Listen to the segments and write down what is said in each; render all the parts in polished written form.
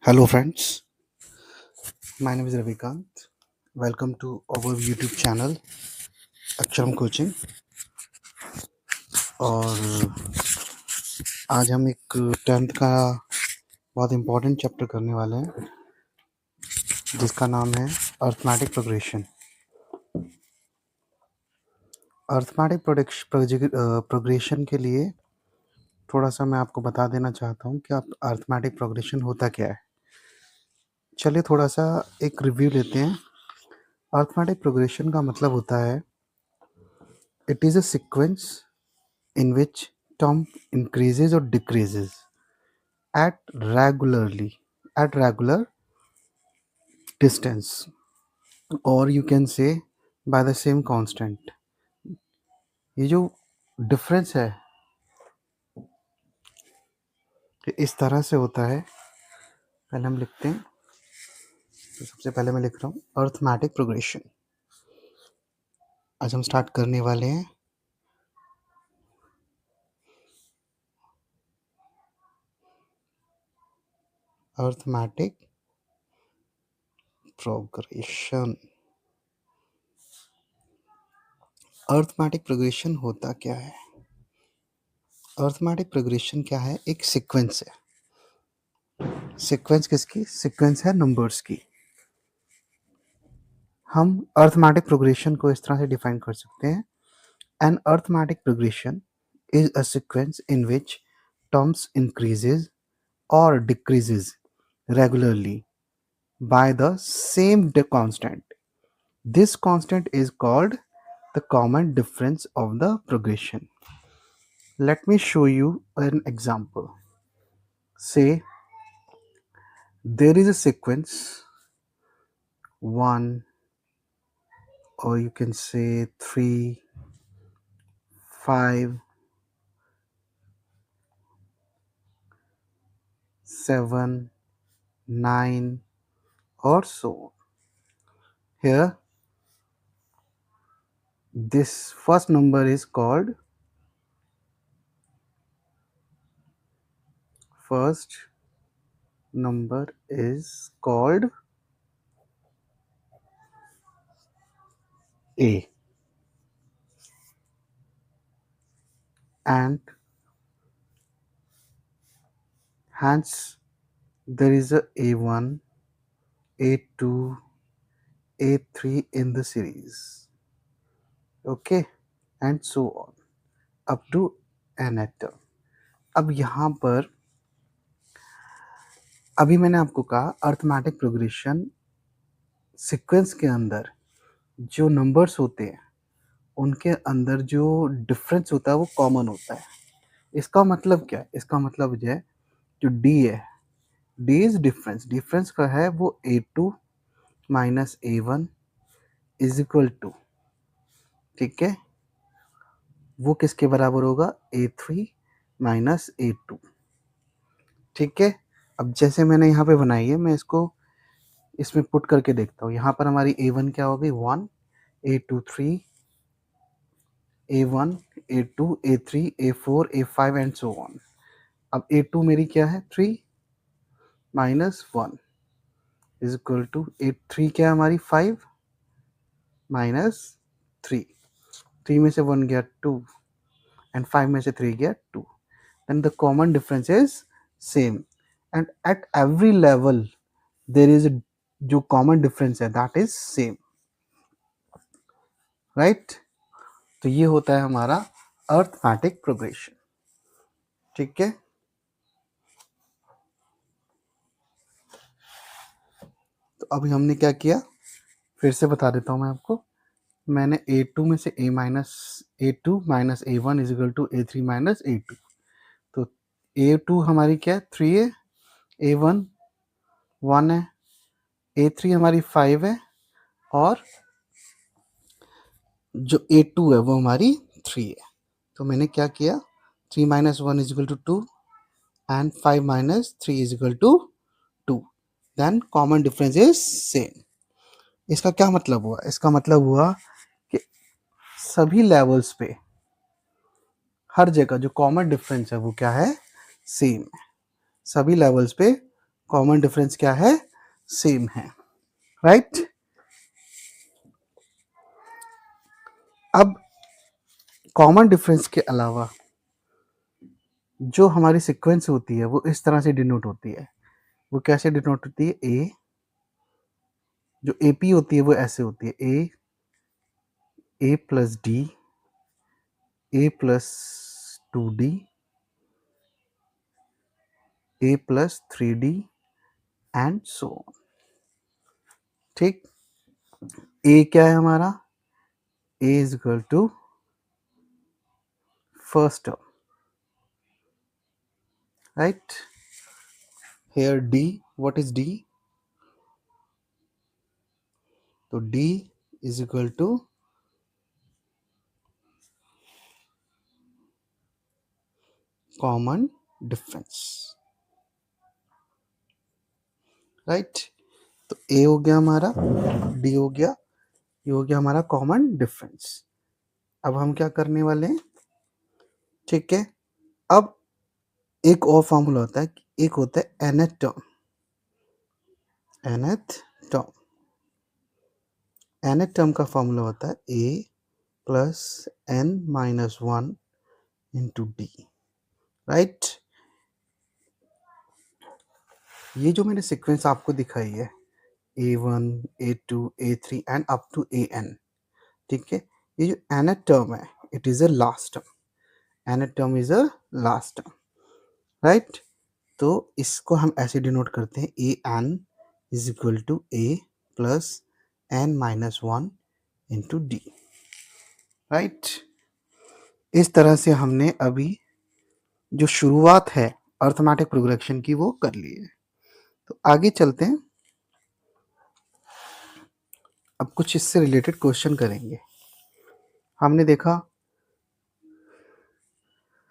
Hello, friends. My name is Ravikant. Welcome to our YouTube channel Aksharam coaching. और आज हम एक 10th का बहुत इम्पोर्टेंट चैप्टर करने वाले हैं जिसका नाम है अर्थमेटिक प्रोग्रेशन। अर्थमेटिक प्रोग्रेशन के लिए थोड़ा सा मैं आपको बता देना चाहता हूँ कि आप अर्थमेटिक प्रोग्रेशन होता क्या है। चलिए थोड़ा सा एक रिव्यू लेते हैं। अर्थमेटिक प्रोग्रेशन का मतलब होता है it is a sequence in which term increases or decreases at regular distance, or you can say by the same constant। ये जो डिफरेंस है ये इस तरह से होता है। पहले हम लिखते हैं, तो सबसे पहले मैं लिख रहा हूँ अर्थमेटिक प्रोग्रेशन। आज हम स्टार्ट करने वाले हैं अर्थमेटिक प्रोग्रेशन। अर्थमेटिक प्रोग्रेशन होता क्या है? अर्थमेटिक प्रोग्रेशन क्या है? एक सीक्वेंस है। सीक्वेंस किसकी? सीक्वेंस है नंबर्स की। हम अर्थमेटिक प्रोग्रेशन को इस तरह से डिफाइन कर सकते हैं। An arithmetic progression is a sequence in which terms increases और decreases regularly by the same constant. This constant is called the common difference of the progression. Let me show you an example. Say there is a sequence 1, or you can say 3, 5, 7, 9, or so on. Here this first number is called A, and hence there is a A1, A2, A3 in the series, okay, and so on up to n term. अब यहाँ पर अभी मैंने आपको कहा arithmetic progression sequence के अंदर जो नंबर्स होते हैं उनके अंदर जो डिफरेंस होता है वो कॉमन होता है। इसका मतलब क्या है? इसका मतलब जो है जो डी है, डी इज डिफरेंस। डिफरेंस का है वो A2 minus A1 is equal to, ठीक है, वो किसके बराबर होगा? A3 माइनस A2, ठीक है। अब जैसे मैंने यहाँ पे बनाई है मैं इसको इसमें पुट करके देखता हूँ। यहाँ पर हमारी A1 क्या हो गई? 1, A2 3, A1, A2, A3, A4, A5 and so on. अब A2 मेरी क्या है? 3 minus 1 is equal to A3 क्या है हमारी? 5 माइनस 3। 3 में से 1 गया 2 एंड 5 में से 3 गया 2। Then the common difference is same and at every level there is जो कॉमन डिफरेंस है दैट इज सेम, राइट। तो ये होता है हमारा अर्थमेटिक प्रोग्रेशन, ठीक है। तो अभी हमने क्या किया फिर से बता देता हूँ मैं आपको। मैंने A2 में से A2 minus A1 is equal to A3 minus A2। तो A2 हमारी क्या है? 3 है, A1 1 है, A3 हमारी 5 है, और जो A2 है वो हमारी 3 है। तो मैंने क्या किया? 3 minus 1 is equal to 2 and 5 minus 3 is equal to 2। Then common difference is same. इसका क्या मतलब हुआ? इसका मतलब हुआ कि सभी लेवल्स पे हर जगह जो कॉमन डिफरेंस है वो क्या है? सेम है। सभी लेवल्स पे कॉमन डिफरेंस क्या है, सेम है, राइट। अब कॉमन डिफरेंस के अलावा जो हमारी सीक्वेंस होती है वो इस तरह से डिनोट होती है। वो कैसे डिनोट होती है, ए, जो एपी होती है वो ऐसे होती है, a plus d, a plus 2d, a plus 3d and so on. ठीक, ए क्या है हमारा, a is equal to first term, right. Here d, what is d, तो d is equal to common difference, right. तो a हो गया हमारा, D हो गया, ये हो गया हमारा कॉमन डिफरेंस। अब हम क्या करने वाले हैं, ठीक है। अब एक और फॉर्मूला होता है, एक होता है nth term, nth term, nth term का फॉर्मूला होता है a plus n minus 1 into d, right. ये जो मैंने सीक्वेंस आपको दिखाई है, a1, a2, a3 and up to an, ठीक है। ये जो nth टर्म है, it is a last term, nth term is a last term, right. तो इसको हम ऐसे डिनोट करते हैं, a n is equal to a plus n minus 1 into d, right. इस तरह से हमने अभी जो शुरुआत है अर्थमेटिक प्रोग्रेशन की वो कर ली है। तो आगे चलते हैं, अब कुछ इससे रिलेटेड क्वेश्चन करेंगे। हमने देखा,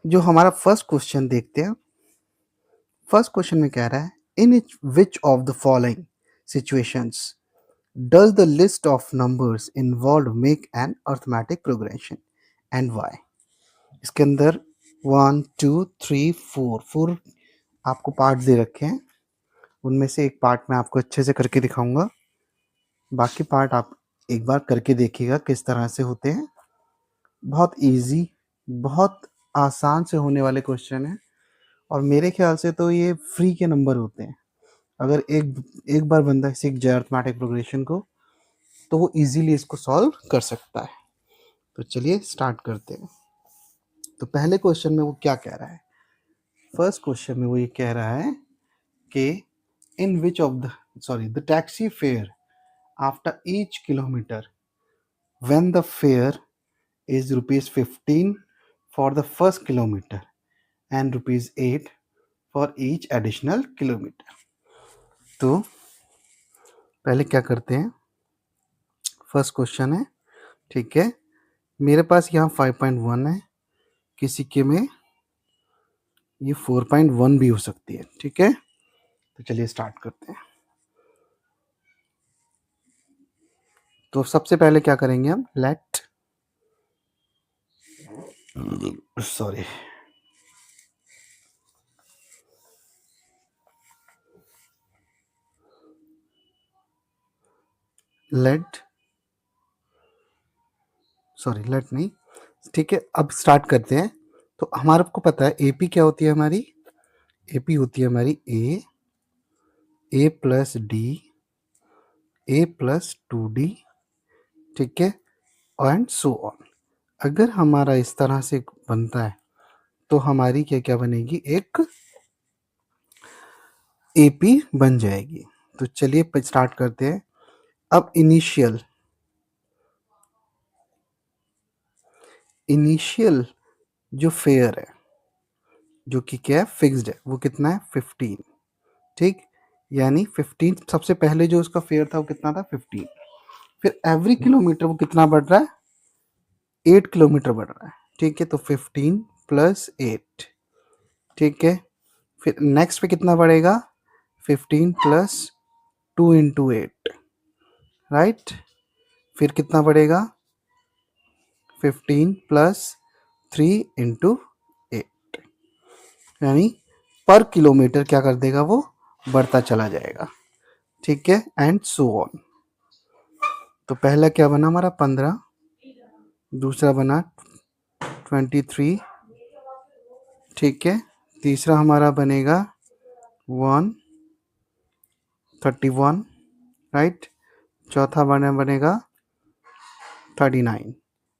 जो हमारा फर्स्ट क्वेश्चन देखते हैं। फर्स्ट क्वेश्चन में कह रहा है, in which of the following situations does the list of numbers involved make an arithmetic progression and why? इसके अंदर 1 2 3 4 आपको पार्ट दे रखे हैं, उनमें से एक पार्ट मैं आपको अच्छे से करके दिखाऊंगा, बाकी पार्ट आप एक बार करके देखिएगा किस तरह से होते हैं। बहुत इजी, बहुत आसान से होने वाले क्वेश्चन है, और मेरे ख्याल से तो ये फ्री के नंबर होते हैं। अगर एक बार बंदा सीख जाए अर्थमेटिक प्रोग्रेशन को तो वो इजीली इसको सॉल्व कर सकता है। तो चलिए स्टार्ट करते हैं। तो पहले क्वेश्चन में वो क्या कह रहा है, फर्स्ट क्वेश्चन में वो ये कह रहा है कि in which of the taxi fare after each kilometre when the fare is ₹15 for the first kilometre and ₹8 for each additional kilometre. तो पहले क्या करते हैं, फर्स्ट क्वेश्चन है, ठीक है। मेरे पास यहाँ 5.1 है, किसी के में ये 4.1 भी हो सकती है, ठीक है। तो चलिए स्टार्ट करते हैं। तो सबसे पहले क्या करेंगे हम, लेट सॉरी लेट लेट नहीं, ठीक है। अब स्टार्ट करते हैं। तो हमारे को पता है एपी क्या होती है हमारी, एपी होती है हमारी ए plus d, a plus 2d, ठीक है, एंड सो ऑन। अगर हमारा इस तरह से बनता है तो हमारी क्या क्या बनेगी, एक एपी बन जाएगी। तो चलिए स्टार्ट करते हैं। अब इनिशियल जो फेयर है, जो कि क्या है, फिक्स्ड है, वो कितना है, 15, ठीक। यानी 15 सबसे पहले जो उसका फेयर था वो कितना था, 15। फिर एवरी किलोमीटर वो कितना बढ़ रहा है, 8 किलोमीटर बढ़ रहा है, ठीक है। तो 15 प्लस 8, ठीक है। फिर नेक्स्ट पे कितना बढ़ेगा, 15 प्लस 2 इंटू 8, राइट। फिर कितना बढ़ेगा, 15 प्लस 3 इंटू 8, यानी पर किलोमीटर क्या कर देगा वो बढ़ता चला जाएगा, ठीक है, एंड सो ऑन। तो पहला क्या बना हमारा 15, दूसरा बना 23, ठीक है, तीसरा हमारा बनेगा 131, राइट, चौथा बनेगा 39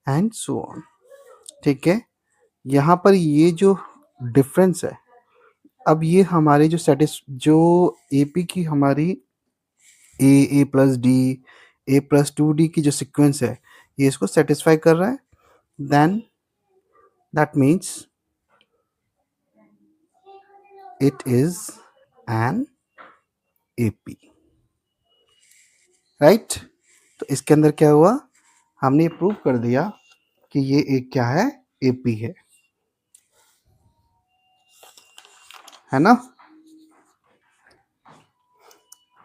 एंड सो ऑन, ठीक है। यहाँ पर ये जो डिफरेंस है, अब ये हमारे जो एपी की हमारी ए plus d, a plus 2d की जो सीक्वेंस है, ये इसको सेटिस्फाई कर रहा है, then that means it is an AP, right. तो इसके अंदर क्या हुआ, हमने ये प्रूव कर दिया कि ये एक क्या है, एपी है ना।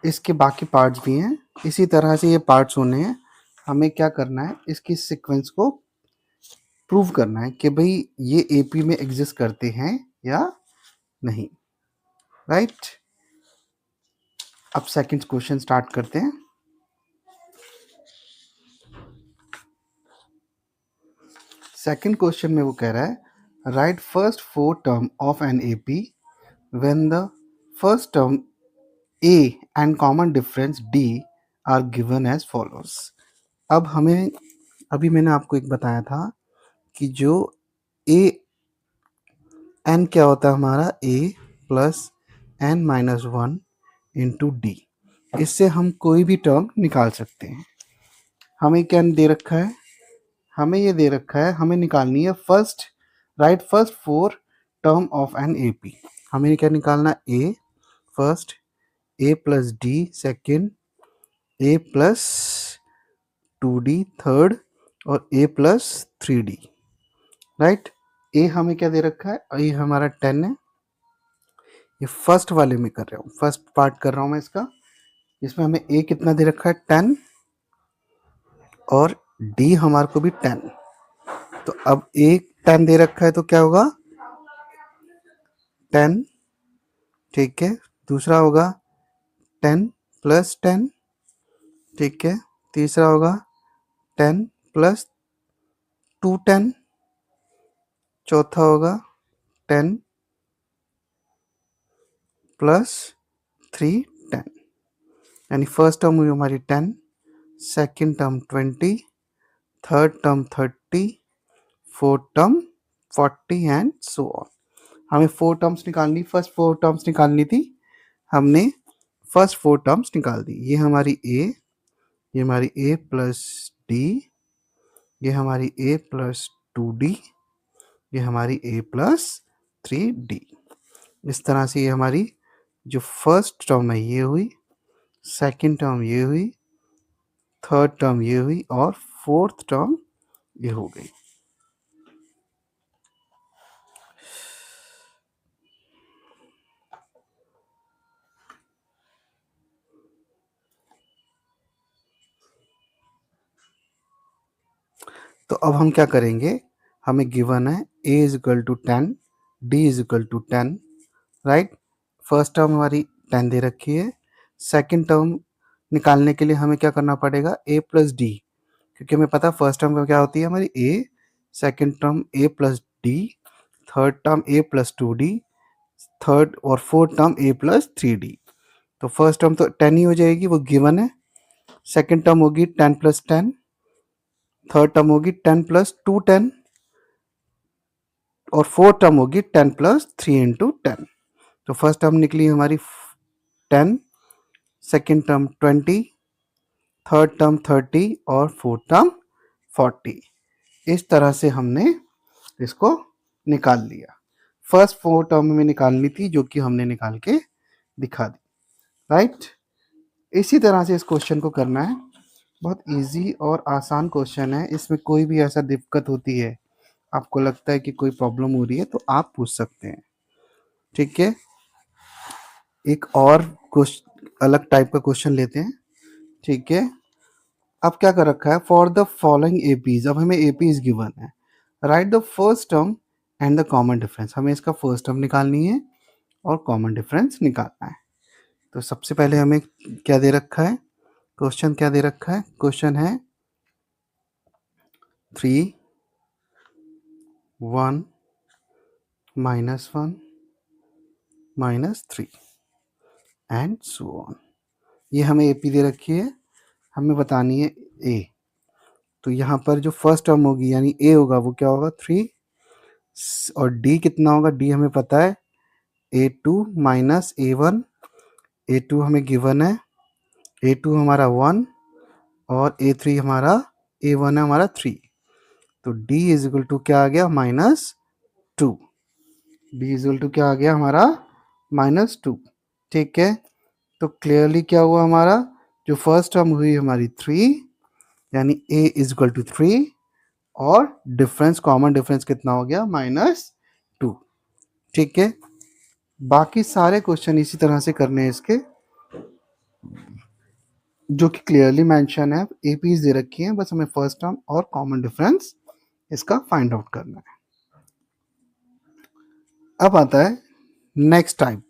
इसके बाकी पार्ट्स भी हैं, इसी तरह से ये पार्ट्स होने हैं। हमें क्या करना है, इसकी सीक्वेंस को प्रूव करना है कि भाई ये एपी में एग्जिस्ट करते हैं या नहीं, राइट। अब सेकंड क्वेश्चन स्टार्ट करते हैं। सेकंड क्वेश्चन में वो कह रहा है right first 4 term of an AP when the first term a and common difference d are given as follows. अब हमें, अभी मैंने आपको एक बताया था कि जो ए एन क्या होता है हमारा, a plus n minus 1 into d, इससे हम कोई भी टर्म निकाल सकते हैं। हमें क्या दे रखा है, हमें ये दे रखा है, हमें निकालनी है first 4 term of an AP. हमें क्या निकालना, ए फर्स्ट, ए प्लस डी सेकेंड, ए प्लस 2d थर्ड और ए प्लस 3d, राइट। ए हमें क्या दे रखा है, ए हमारा 10 है, ये फर्स्ट वाले में कर रहा हूँ, फर्स्ट पार्ट कर रहा हूँ मैं इसका। इसमें हमें ए कितना दे रखा है, 10, और डी हमारे को भी 10। तो अब ए 10 दे रखा है तो क्या होगा, 10, ठीक है, दूसरा होगा 10 प्लस 10, ठीक है, तीसरा होगा 10 प्लस 2 10, चौथा होगा 10 प्लस 3 10, यानी फर्स्ट टर्म हुई हमारी 10, second term 20, third term 30, fourth term 40 and so on. हमें 4 टर्म्स निकालनी, फर्स्ट 4 टर्म्स निकालनी थी, हमने फर्स्ट 4 टर्म्स निकाल दी। ये हमारी ये हमारी ए प्लस डी, ये हमारी ए प्लस 2d, ये हमारी ए प्लस 3d। इस तरह से ये हमारी जो फर्स्ट टर्म है ये हुई, सेकंड टर्म ये हुई, थर्ड टर्म ये हुई और फोर्थ टर्म ये हो गई। तो अब हम क्या करेंगे, हमें गिवन है a is equal to 10, d is equal to 10, right. First term हमारी 10 दे रखी है, सेकंड टर्म निकालने के लिए हमें क्या करना पड़ेगा, a प्लस डी, क्योंकि हमें पता है फर्स्ट टर्म क्या होती है हमारी a, second term a plus d, third term a plus 2d, third और fourth term a plus 3d। तो फर्स्ट टर्म तो 10 ही हो जाएगी, वो गिवन है। सेकंड टर्म होगी 10 प्लस 10, थर्ड टर्म होगी 10 प्लस 2 10, और फोर्थ टर्म होगी 10 प्लस 3 इंटू 10। तो फर्स्ट टर्म निकली हमारी 10, सेकेंड टर्म 20, थर्ड टर्म 30 और फोर्थ टर्म 40। इस तरह से हमने इसको निकाल लिया। फर्स्ट 4 टर्म में निकालनी थी जो कि हमने निकाल के दिखा दी, राइट। इसी तरह से इस क्वेश्चन को करना है, बहुत इजी और आसान क्वेश्चन है। इसमें कोई भी ऐसा दिक्कत होती है, आपको लगता है कि कोई प्रॉब्लम हो रही है तो आप पूछ सकते हैं, ठीक है। एक और अलग टाइप का क्वेश्चन लेते हैं, ठीक है। अब क्या कर रखा है, फॉर द फॉलोइंग एपीज, अब हमें एपीज गिवन है, right the first term and the common difference. हमें इसका फर्स्ट टर्म निकालनी है और कॉमन डिफरेंस निकालना है, तो सबसे पहले हमें क्या दे रखा है, क्वेश्चन क्या दे रखा है, क्वेश्चन है 3 1 -1 -3 एंड सो ऑन। ये हमें एपी दे रखी है, हमें बतानी है ए। तो यहाँ पर जो फर्स्ट टर्म होगी यानी ए होगा वो क्या होगा 3, और डी कितना होगा, डी हमें पता है A2 माइनस A1। A2 हमें गिवन है, A2 हमारा 1 और A3 हमारा A1 है हमारा 3। तो D इज इक्वल टू क्या आ गया -2। D इज इक्वल टू क्या आ गया हमारा -2। ठीक है, तो क्लियरली क्या हुआ हमारा, जो फर्स्ट टर्म हुई हमारी 3 यानी A इज इक्वल टू 3 और डिफरेंस, कॉमन डिफरेंस कितना हो गया -2। ठीक है, बाकी सारे क्वेश्चन इसी तरह से करने हैं इसके, जो कि क्लियरली मेंशन है, एपीज दे रखी हैं, बस हमें फर्स्ट टर्म और कॉमन डिफरेंस इसका फाइंड आउट करना है। अब आता है नेक्स्ट टाइप।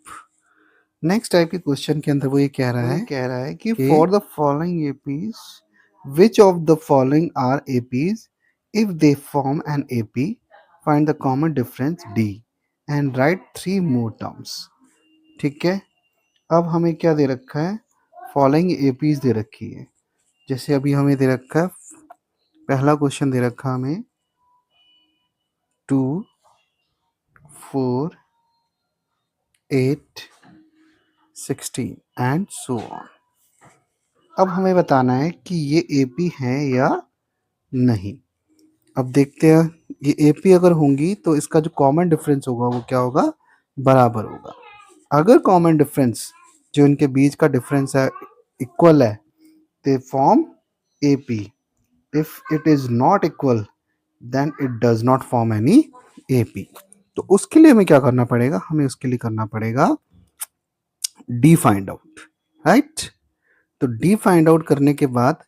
नेक्स्ट टाइप के क्वेश्चन के अंदर वो ये कह रहा है कि for the following APs which of the following are APs if they form an AP find the common difference d and write 3 more terms. ठीक है, अब हमें क्या दे रखा है, फॉलोइंग एपीज दे रखी है। जैसे अभी हमें दे रखा है, पहला क्वेश्चन दे रखा हमें 2 4 8 16 एंड सो ऑन। अब हमें बताना है कि ये एपी हैं या नहीं। अब देखते हैं, ये एपी अगर होंगी तो इसका जो कॉमन डिफरेंस होगा वो क्या होगा, बराबर होगा। अगर कॉमन डिफरेंस जो इनके बीच का डिफरेंस है इक्वल है, they form AP. If it is not equal then it does not form any AP. तो उसके लिए हमें क्या करना पड़ेगा, हमें उसके लिए करना पड़ेगा डी फाइंड आउट, राइट। तो डी फाइंड आउट करने के बाद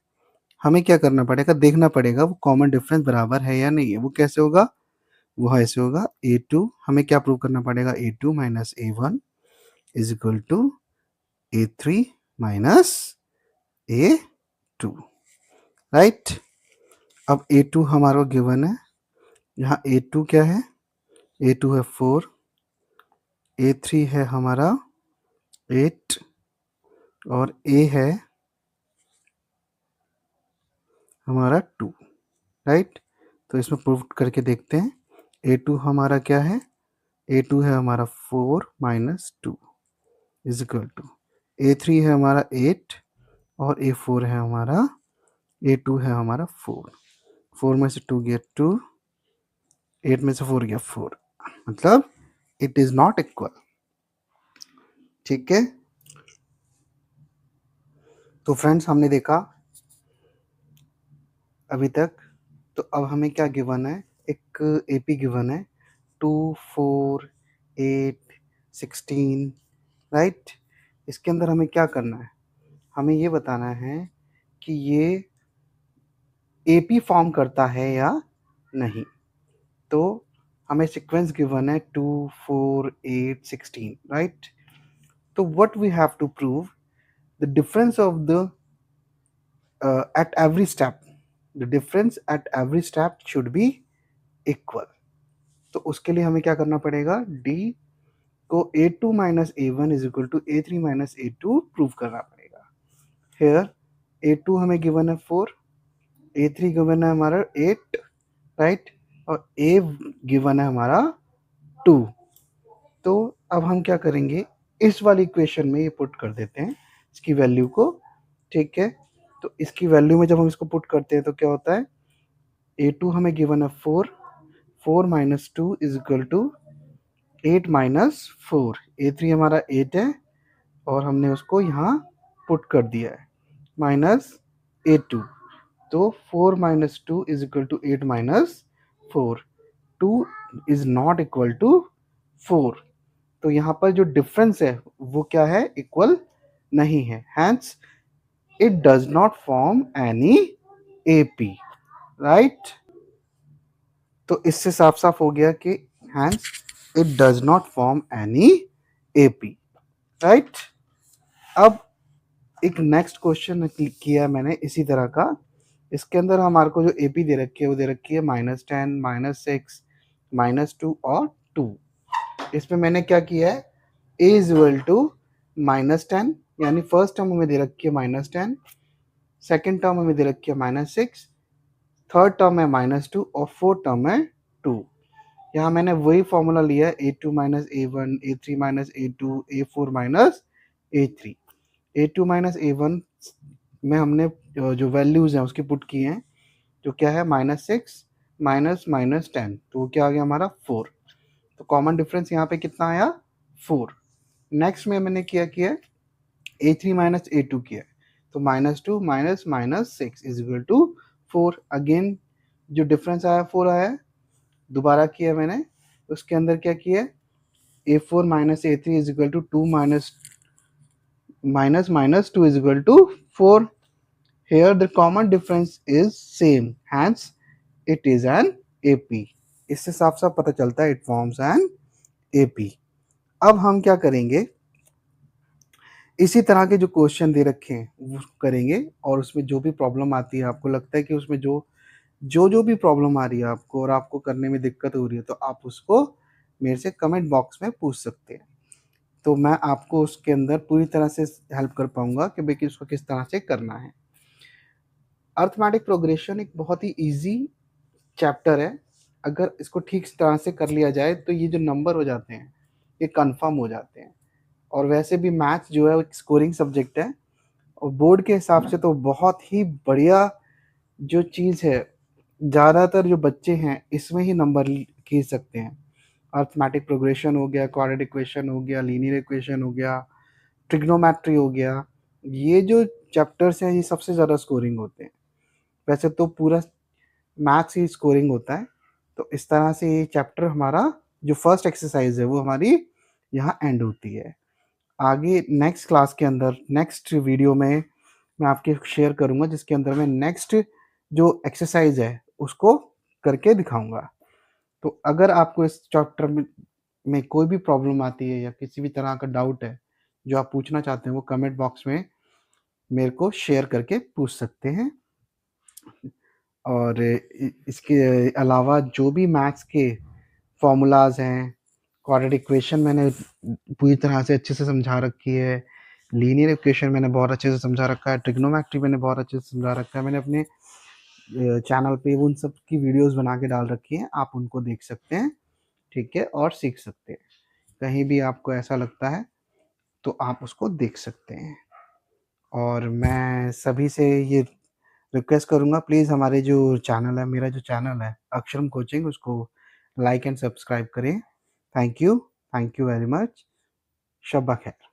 हमें क्या करना पड़ेगा, देखना पड़ेगा वो कॉमन डिफरेंस बराबर है या नहीं है। वो कैसे होगा, वो ऐसे होगा A2, हमें क्या प्रूव करना पड़ेगा, A2 minus A1 is equal to A3 minus A2, right. अब A2 हमारा गिवन है, यहाँ A2 क्या है, A2 है 4, A3 है हमारा 8 और A है हमारा 2, राइट। तो इसमें प्रूव करके देखते हैं। A2 हमारा क्या है, A2 है हमारा 4 minus 2 is equal to A3 है हमारा 8 और A4 है हमारा, A2 है हमारा 4। 4 में से 2 गया 2, 8 में से 4 गया 4, मतलब इट इज नॉट इक्वल। ठीक है, तो फ्रेंड्स हमने देखा अभी तक। तो अब हमें क्या गिवन है, एक एपी गिवन है 2 4 8 16, राइट। इसके अंदर हमें क्या करना है, हमें ये बताना है कि ये एपी फॉर्म करता है या नहीं। तो हमें सीक्वेंस गिवन है 2 4 8 16, राइट। तो what we have to prove, the difference of the at every step, the difference at every step should be equal। तो उसके लिए हमें क्या करना पड़ेगा, d को A2 minus A1 is equal to A3 minus A2 prove करना पड़ेगा। हेयर A2 हमें गिवन है 4, A3 गिवन है हमारा 8, राइट, और A गिवन है हमारा 2। तो अब हम क्या करेंगे, इस वाली इक्वेशन में ये पुट कर देते हैं इसकी वैल्यू को। ठीक है, तो इसकी वैल्यू में जब हम इसको पुट करते हैं तो क्या होता है, A2 हमें गिवन है 4, 4 minus 2 is equal to 8 minus 4। A3 हमारा 8 है और हमने उसको यहाँ पुट कर दिया है माइनस A2। तो 4 minus 2 is equal to 8 minus 4। 2 is not equal to 4। तो यहाँ पर जो डिफरेंस है वो क्या है, इक्वल नहीं है, hence it does not form any AP, right. तो इससे साफ साफ हो गया कि hence it does not form any AP, right. अब एक नेक्स्ट क्वेश्चन किया मैंने इसी तरह का। इसके अंदर हमारे को जो एपी दे रखी है वो दे रखी है -10, -6, -2 और 2। इसमें मैंने क्या किया है, a इज इक्वल टू -10, यानी फर्स्ट टर्म हमें दे रखी है -10, सेकेंड टर्म हमें दे रखी है -6, थर्ड टर्म है -2 और फोर्थ टर्म है 2। यहाँ मैंने वही फॉर्मूला लिया है, a2 minus a1, a3 minus a2, a4 minus a3। a2 minus a1 में हमने जो वैल्यूज हैं उसकी पुट की हैं, जो क्या है -6 माइनस -10, तो वो क्या आ गया हमारा 4। तो कॉमन डिफरेंस यहाँ पे कितना आया, 4। नेक्स्ट में मैंने क्या किया, a3 माइनस a2 किया, तो -2 minus -6 is equal to 4। Again जो डिफरेंस आया 4 आया, दोबारा किया मैंने, उसके अंदर क्या किया, a4 minus a3 is equal to 2 minus -2 is equal to 4. Here the common difference is same, hence it is an AP. इससे साफ साफ पता चलता है it forms an AP। अब हम क्या करेंगे, इसी तरह के जो क्वेश्चन दे रखे हैं वो करेंगे, और उसमें जो भी प्रॉब्लम आती है, आपको लगता है कि उसमें जो जो जो भी प्रॉब्लम आ रही है आपको और आपको करने में दिक्कत हो रही है, तो आप उसको मेरे से कमेंट बॉक्स में पूछ सकते हैं। तो मैं आपको उसके अंदर पूरी तरह से हेल्प कर पाऊंगा कि भाई कि उसको किस तरह से करना है। अर्थमेटिक प्रोग्रेशन एक बहुत ही इजी चैप्टर है। अगर इसको ठीक तरह से कर लिया जाए तो ये जो नंबर हो जाते हैं ये कंफर्म हो जाते हैं। और वैसे भी मैथ्स जो है वो एक स्कोरिंग सब्जेक्ट है, और बोर्ड के हिसाब से तो बहुत ही बढ़िया जो चीज़ है। ज़्यादातर जो बच्चे हैं इसमें ही नंबर खींच सकते हैं। अर्थमेटिक प्रोग्रेशन हो गया, क्वाड्रेटिक इक्वेशन हो गया, लीनियर इक्वेशन हो गया, ट्रिग्नोमेट्री हो गया, ये जो चैप्टर्स हैं ये सबसे ज़्यादा स्कोरिंग होते हैं। वैसे तो पूरा मैथ्स ही स्कोरिंग होता है। तो इस तरह से ये चैप्टर हमारा जो फर्स्ट एक्सरसाइज है वो हमारी यहाँ एंड होती है। आगे नेक्स्ट क्लास के अंदर नेक्स्ट वीडियो में मैं आपके शेयर करूँगा, जिसके अंदर मैं नेक्स्ट जो एक्सरसाइज है उसको करके दिखाऊंगा। तो अगर आपको इस चैप्टर में कोई भी प्रॉब्लम आती है या किसी भी तरह का डाउट है जो आप पूछना चाहते हैं, वो कमेंट बॉक्स में मेरे को शेयर करके पूछ सकते हैं। और इसके अलावा जो भी मैथ्स के फॉर्मूलाज हैं, क्वाड्रेटिक इक्वेशन मैंने पूरी तरह से अच्छे से समझा रखी है, लीनियर इक्वेशन मैंने बहुत अच्छे से समझा रखा है, ट्रिग्नोमेट्री मैंने बहुत अच्छे से समझा रखा है। मैंने अपने चैनल पे उन सब की वीडियोस बना के डाल रखी हैं, आप उनको देख सकते हैं, ठीक है, और सीख सकते हैं। कहीं भी आपको ऐसा लगता है तो आप उसको देख सकते हैं। और मैं सभी से ये रिक्वेस्ट करूँगा, प्लीज़ हमारे जो चैनल है, मेरा जो चैनल है अक्षरम कोचिंग, उसको लाइक एंड सब्सक्राइब करें। Thank you very much. शब्बा खैर।